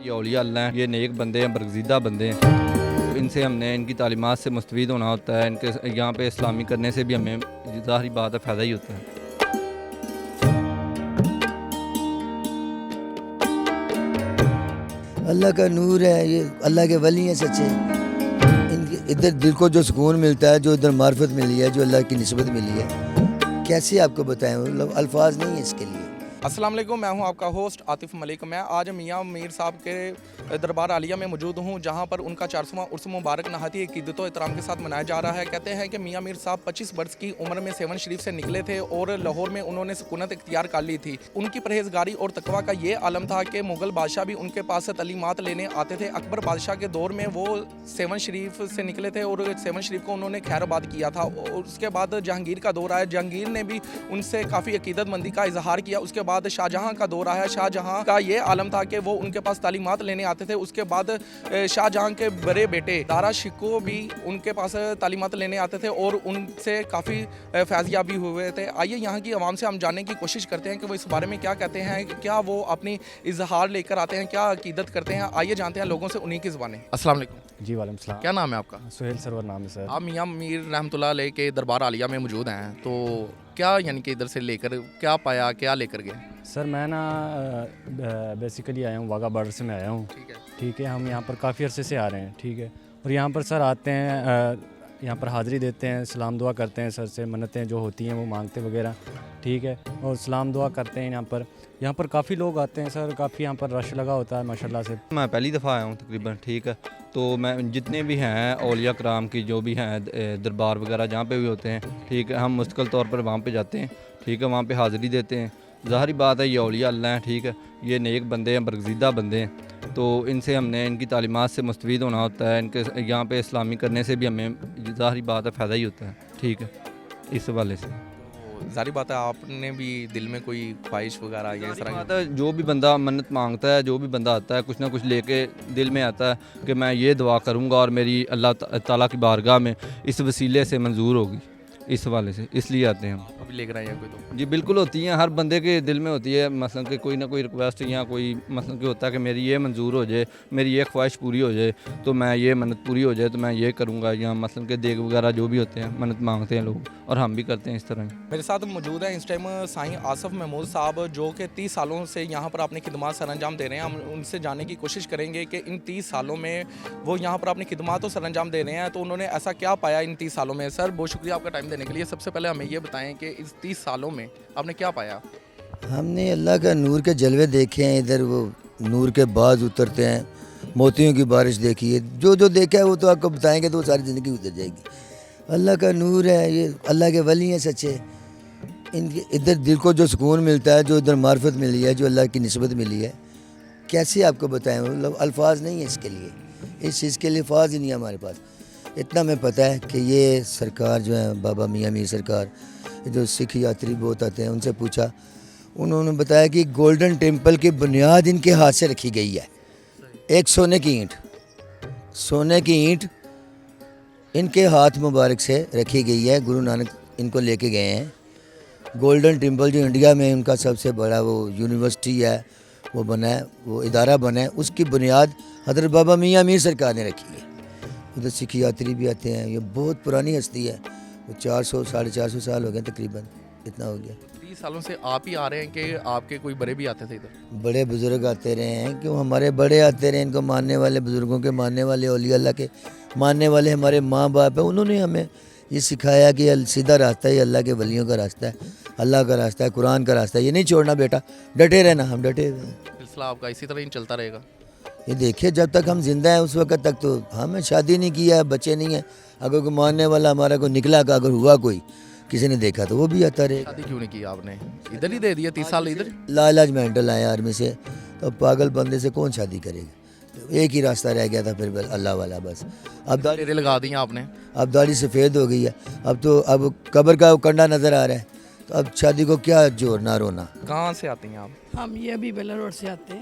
یہ اولیاء اللہ ہیں، یہ نیک بندے ہیں، برگزیدہ بندے ہیں، ان سے ہم نے ان کی تعلیمات سے مستفید ہونا ہوتا ہے، ان کے یہاں پہ اسلامی کرنے سے بھی ہمیں ظاہری بات ہے فائدہ ہی ہوتا ہے۔ اللہ کا نور ہے، یہ اللہ کے ولی ہیں سچے، ان کے ادھر دل کو جو سکون ملتا ہے، جو ادھر معرفت ملی ہے، جو اللہ کی نسبت ملی ہے، کیسے آپ کو بتائیں، مطلب الفاظ نہیں ہیں اس کے لیے۔ السلام علیکم، میں ہوں آپ کا ہوسٹ عاطف ملک۔ میں آج میاں میر صاحب کے دربار عالیہ میں موجود ہوں، جہاں پر ان کا 400واں عرس مبارک نہایت عقیدت و احترام کے ساتھ منایا جا رہا ہے۔ کہتے ہیں کہ میاں میر صاحب 25 برس کی عمر میں سیون شریف سے نکلے تھے اور لاہور میں انہوں نے سکونت اختیار کر لی تھی۔ ان کی پرہیزگاری اور تقویٰ کا یہ عالم تھا کہ مغل بادشاہ بھی ان کے پاس تعلیمات لینے آتے تھے۔ اکبر بادشاہ کے دور میں وہ سیون شریف سے نکلے تھے اور سیون شریف کو انہوں نے خیر آباد کیا تھا۔ اور اس کے بعد جہانگیر کا دور آیا، جہانگیر نے بھی ان سے کافی عقیدت مندی کا اظہار کیا۔ اس کے بعد شاہ جہاں کا دور آیا، شاہ جہاں کا یہ عالم تھا کہ وہ ان کے پاس تعلیمات لینے آتے تھے۔ اس کے بعد شاہ جہاں کے بڑے بیٹے دارا شکو بھی ان کے پاس تعلیمات لینے آتے تھے اور ان سے کافی فیض یاب بھی ہوئے تھے۔ آئیے یہاں کی عوام سے ہم جاننے کی کوشش کرتے ہیں کہ وہ اس بارے میں کیا کہتے ہیں، کیا وہ اپنی اظہار لے کر آتے ہیں، کیا عقیدت کرتے ہیں۔ آئیے جانتے ہیں لوگوں سے انہی کی زبانیں۔ السلام علیکم جی وعلیکم السلام۔ کیا نام ہے آپ کا؟ سہیل سرور نام ہے سر۔ آپ میاں میر رحمۃ اللہ علیہ کے دربار عالیہ میں موجود ہیں، تو کیا یعنی کہ ادھر سے لے کر کیا پایا، کیا لے کر گئے؟ سر میں نا بیسیکلی آیا ہوں واگا بارڈر سے، میں آیا ہوں، ٹھیک ہے۔ ہم یہاں پر کافی عرصے سے آ رہے ہیں، ٹھیک ہے۔ اور یہاں پر سر آتے ہیں، یہاں پر حاضری دیتے ہیں، سلام دعا کرتے ہیں، سر سے منتیں جو ہوتی ہیں وہ مانگتے وغیرہ، ٹھیک ہے، اور سلام دعا کرتے ہیں۔ یہاں پر کافی لوگ آتے ہیں سر، کافی یہاں پر رش لگا ہوتا ہے ماشاءاللہ سے۔ میں پہلی دفعہ آیا ہوں تقریباً، ٹھیک ہے، تو میں جتنے بھی ہیں اولیاء کرام کی جو بھی ہیں دربار وغیرہ جہاں پہ بھی ہوتے ہیں، ٹھیک ہے، ہم مستقل طور پر وہاں پہ جاتے ہیں، ٹھیک ہے، وہاں پہ حاضری دیتے ہیں۔ ظاہری بات ہے یہ اولیاء اللہ ہیں، ٹھیک ہے، یہ نیک بندے ہیں، برگزیدہ بندے ہیں، تو ان سے ہم نے ان کی تعلیمات سے مستفید ہونا ہوتا ہے، ان کے یہاں پہ اسلامی کرنے سے بھی ہمیں ظاہری بات ہے فائدہ ہی ہوتا ہے، ٹھیک ہے، اس حوالے سے۔ ظاہری بات ہے آپ نے بھی دل میں کوئی خواہش وغیرہ یا اس طرح بات ہے، جو بھی بندہ منت مانگتا ہے، جو بھی بندہ آتا ہے کچھ نہ کچھ لے کے دل میں آتا ہے کہ میں یہ دعا کروں گا اور میری اللہ تعالیٰ کی بارگاہ میں اس وسیلے سے منظور ہوگی، اس حوالے سے اس لیے آتے ہیں ہم۔ ابھی لے کر آئے ہیں کوئی تو؟ جی بالکل ہوتی ہیں، ہر بندے کے دل میں ہوتی ہے، مثلا کہ کوئی نہ کوئی ریکویسٹ یا کوئی مثلا کہ ہوتا ہے کہ میری یہ منظور ہو جائے، میری یہ خواہش پوری ہو جائے، تو میں یہ منت پوری ہو جائے تو میں یہ کروں گا، یا مثلا کہ دیگ وغیرہ جو بھی ہوتے ہیں منت مانگتے ہیں لوگ، اور ہم بھی کرتے ہیں اس طرح۔ میرے ساتھ موجود ہیں اس ٹائم سائیں آصف محمود صاحب، جو کہ 30 سالوں سے یہاں پر اپنی خدمات سر انجام دے رہے ہیں۔ ہم ان سے جاننے کی کوشش کریں گے کہ ان 30 سالوں میں وہ یہاں پر اپنی خدمات تو سر انجام دے رہے ہیں، تو انہوں نے ایسا کیا پایا ان 30 سالوں میں۔ سر بہت شکریہ آپ کا ٹائم دینے کے لیے۔ سب سے پہلے ہمیں یہ بتائیں کہ اس 30 سالوں میں آپ نے کیا پایا؟ ہم نے اللہ کا نور کے جلوے دیکھے ہیں، ادھر وہ نور کے باز اترتے ہیں، موتیوں کی بارش دیکھی ہے، جو دیکھا ہے وہ تو آپ کو بتائیں گے تو وہ ساری زندگی گزر جائے گی۔ اللہ کا نور ہے، یہ اللہ کے ولی ہیں سچے، ان کے ادھر دل کو جو سکون ملتا ہے، جو ادھر معرفت ملی ہے، جو اللہ کی نسبت ملی ہے، کیسے آپ کو بتائیں، مطلب الفاظ نہیں ہیں اس کے لیے، اس چیز کے لیے الفاظ ہی نہیں ہے ہمارے پاس۔ اتنا میں پتہ ہے کہ یہ سرکار جو ہیں بابا میاں میر سرکار، جو سکھ یاتری بہت آتے ہیں، ان سے پوچھا، انہوں نے بتایا کہ گولڈن ٹیمپل کی بنیاد ان کے ہاتھ سے رکھی گئی ہے، ایک سونے کی اینٹ ان کے ہاتھ مبارک سے رکھی گئی ہے، گرو نانک ان کو لے کے گئے ہیں۔ گولڈن ٹیمپل جو انڈیا میں ان کا سب سے بڑا وہ یونیورسٹی ہے، وہ بنا ہے، وہ ادارہ بنا ہے، اس کی بنیاد حضرت بابا میاں میر سرکار نے رکھی ہے۔ ادھر سکھ یاتری بھی آتے ہیں، یہ بہت پرانی ہستی ہے، وہ 400 450 سال ہو گئے تقریباً، اتنا ہو گیا۔ 30 سالوں سے آپ ہی آ رہے ہیں کہ آپ کے کوئی بڑے بھی آتے تھے ادھر؟ بڑے بزرگ آتے رہے ہیں، کیوں ہمارے بڑے آتے رہے، ان کو ماننے والے، بزرگوں کے ماننے والے، اولیاء اللہ کے ماننے والے ہمارے ماں باپ ہیں، انہوں نے ہمیں یہ سکھایا کہ سیدھا راستہ ہے، اللہ کے ولیوں کا راستہ ہے، اللہ کا راستہ ہے، قرآن کا راستہ ہے، یہ نہیں چھوڑنا بیٹا، ڈٹے رہنا، ہم ڈٹے ہوئے ہیں۔ سلسلہ آپ کا اسی طرح ہی چلتا رہے گا؟ یہ دیکھیے جب تک ہم زندہ ہیں اس وقت تک تو ہمیں شادی نہیں کیا ہے، بچے نہیں ہیں، اگر کوئی ماننے والا ہمارا کوئی نکلا کا اگر ہوا کوئی کسی نے دیکھا تو وہ بھی آتا رہے گا۔ شادی کیوں نہیں کی آپ نے؟ ادھر ہی دے دیا 30 سال ادھر؟ لالاج مینٹل آیا آرمی سے، تو پاگل بندے سے کون شادی کرے گا، ایک ہی راستہ رہ گیا تھا پھر اللہ والا بس۔ اب ڈیرے لگا دیا آپ نے؟ اب داڑھی سفید ہو گئی ہے، اب قبر کا کنڈا نظر آ رہا ہے، تو اب شادی کو کیا جوڑنا رونا۔ کہاں سے آتی ہیں آپ؟ ہم یہ ابھی بیلا روڈ سے آتے ہیں۔